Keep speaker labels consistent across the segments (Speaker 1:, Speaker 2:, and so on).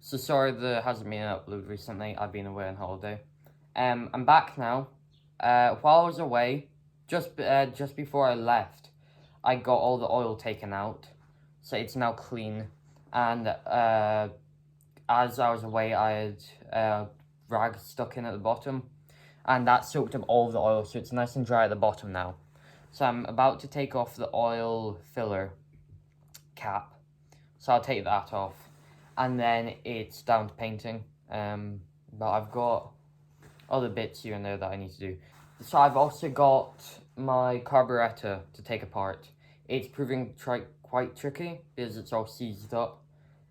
Speaker 1: So sorry there hasn't been an upload recently. I've been away on holiday. I'm back now. While I was away, just before I left, I got all the oil taken out, so it's now clean. And as I was away, I had rag stuck in at the bottom, and that soaked up all the oil, so it's nice and dry at the bottom now. So I'm about to take off the oil filler cap, so I'll take that off, and then it's down to painting. But I've got other bits here and there that I need to do. So I've also got my carburetor to take apart. It's proving quite tricky because it's all seized up.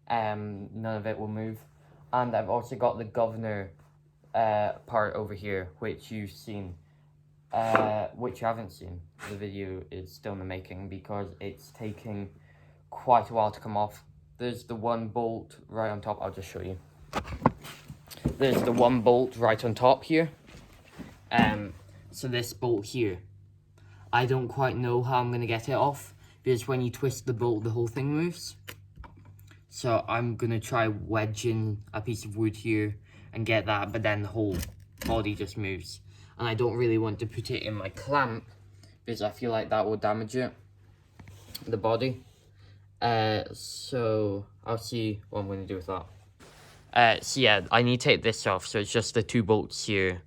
Speaker 1: None of it will move. And I've also got the governor part over here, which you've seen, which you haven't seen. The video is still in the making because it's taking quite a while to come off. There's the one bolt right on top. I'll just show you. There's the one bolt right on top here. So this bolt here, I don't quite know how I'm going to get it off, because when you twist the bolt, the whole thing moves. So I'm going to try wedging a piece of wood here and get that, but then the whole body just moves. And I don't really want to put it in my clamp, because I feel like that will damage it, the body. So I'll see what I'm going to do with that. So yeah, I need to take this off, so it's just the two bolts here.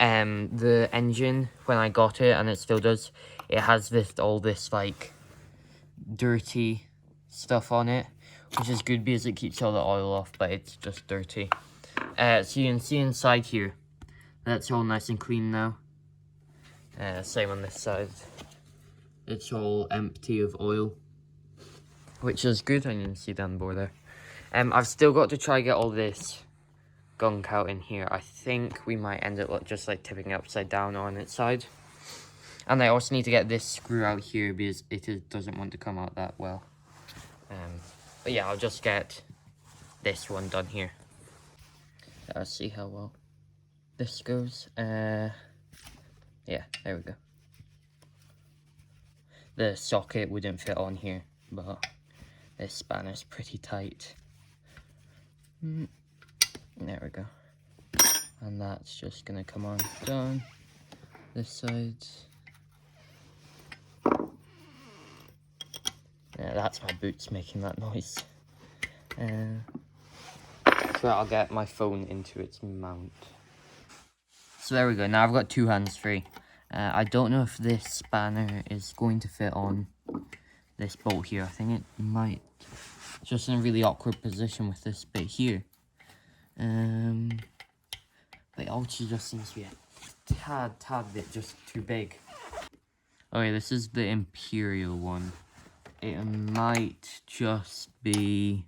Speaker 1: The engine, when I got it, and it still does, it has all this like dirty stuff on it, which is good because it keeps all the oil off, but it's just dirty. So you can see inside here, that's all nice and clean now. Same on this side. It's all empty of oil, which is good, and you can see down the board there. I've still got to try get all this gunk out in here. I think we might end up just like tipping it upside down on its side. And I also need to get this screw out here because it doesn't want to come out that well. But yeah, I'll just get this one done here. Let's see how well this goes. Yeah, there we go. The socket wouldn't fit on here, but this spanner's pretty tight. There we go. And that's just gonna come on down this side. Yeah, that's my boots making that noise. So I'll get my phone into its mount. So there we go. Now I've got two hands free. I don't know if this spanner is going to fit on this bolt here. I think it might. It's just in a really awkward position with this bit here. But it also just seems to be a tad bit just too big. Okay, this is the Imperial one. It might just be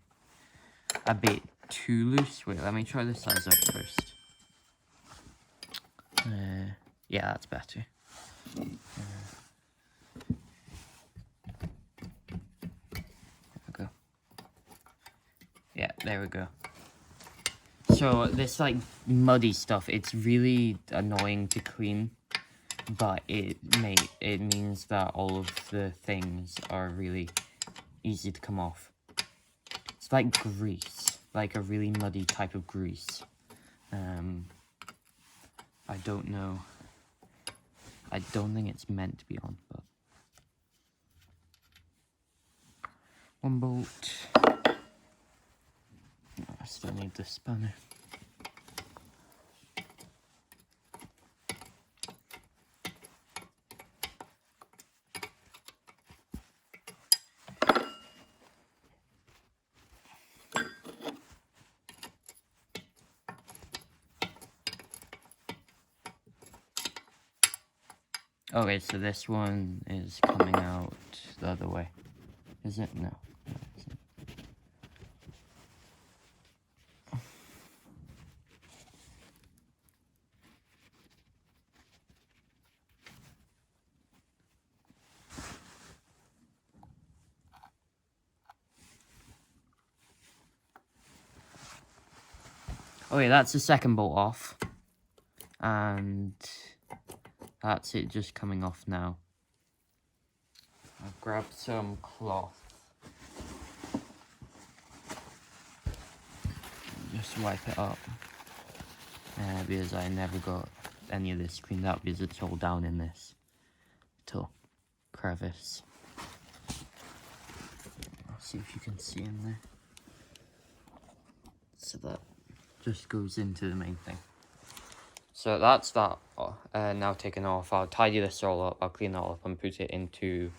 Speaker 1: a bit too loose. Wait, let me try this size up first. Yeah, that's better. There we go. Yeah, there we go. So this like muddy stuff, it's really annoying to clean, but it means that all of the things are really easy to come off. It's like grease, like a really muddy type of grease. I don't know. I don't think it's meant to be on, but one bolt. Oh, I still need the spanner. Okay, so this one is coming out the other way. Is it? No. No, it isn't. Okay, that's the second bolt off. And that's it just coming off now. I've grabbed some cloth. just wipe it up. Because I never got any of this cleaned up because it's all down in this little crevice. I'll see if you can see in there. So that just goes into the main thing. So that's that now taken off. I'll tidy this all up, I'll clean it all up and put it into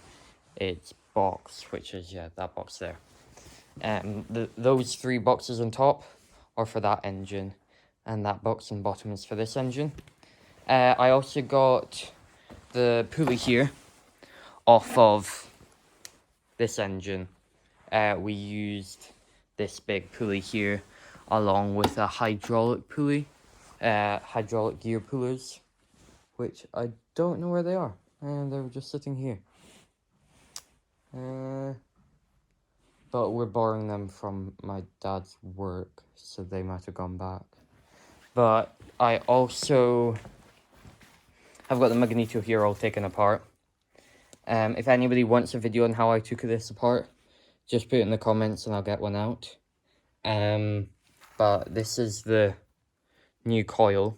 Speaker 1: its box, which is, yeah, that box there. Those 3 boxes on top are for that engine, and that box on bottom is for this engine. I also got the pulley here off of this engine. We used this big pulley here along with a hydraulic pulley, hydraulic gear pullers, which I don't know where they are, and they were just sitting here. But we're borrowing them from my dad's work, so they might have gone back. But I also have got the Magneto here all taken apart. If anybody wants a video on how I took this apart, just put it in the comments and I'll get one out. But this is the new coil.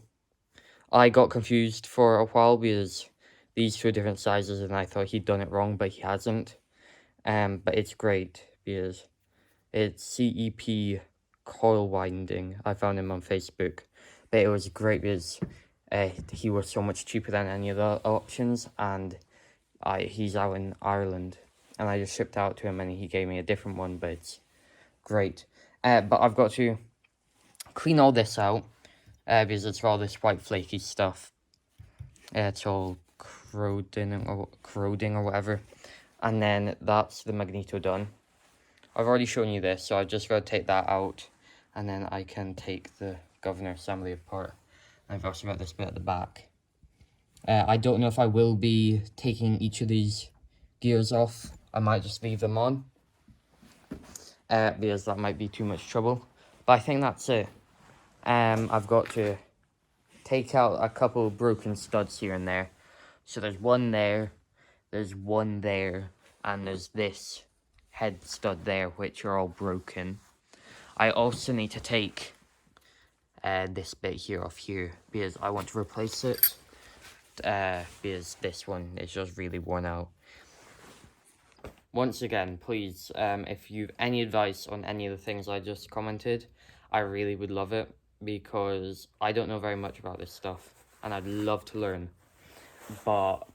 Speaker 1: I got confused for a while because these 2 different sizes and I thought he'd done it wrong, but he hasn't. But it's great because it's CEP coil winding. I found him on Facebook, but it was great because he was so much cheaper than any of the options, and he's out in Ireland, and I just shipped out to him and he gave me a different one, but it's great. But I've got to clean all this out because it's all this white flaky stuff. It's all corroding or whatever. And then that's the Magneto done. I've already shown you this, so I've just got to take that out, and then I can take the governor assembly apart. I've also got this bit at the back. I don't know if I will be taking each of these gears off. I might just leave them on, because that might be too much trouble. But I think that's it. I've got to take out a couple of broken studs here and there. So there's one there, there's one there, and there's this head stud there, which are all broken. I also need to take this bit here off here because I want to replace it, because this one is just really worn out. Once again, please, if you've any advice on any of the things I just commented, I really would love it, because I don't know very much about this stuff and I'd love to learn, but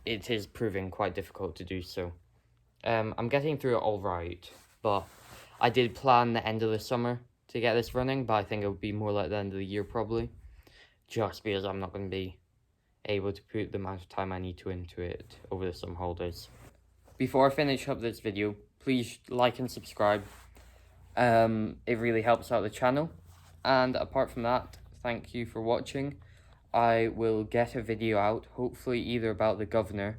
Speaker 1: it is proving quite difficult to do so. I'm getting through it all right, but I did plan the end of the summer to get this running, but I think it would be more like the end of the year probably, just because I'm not going to be able to put the amount of time I need to into it over the summer holidays. Before I finish up this video, please like and subscribe. It really helps out the channel. And apart from that, thank you for watching. I will get a video out, hopefully either about the governor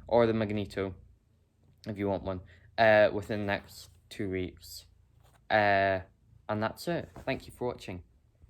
Speaker 1: or the Magneto, if you want one, within the next 2 weeks. And that's it. Thank you for watching.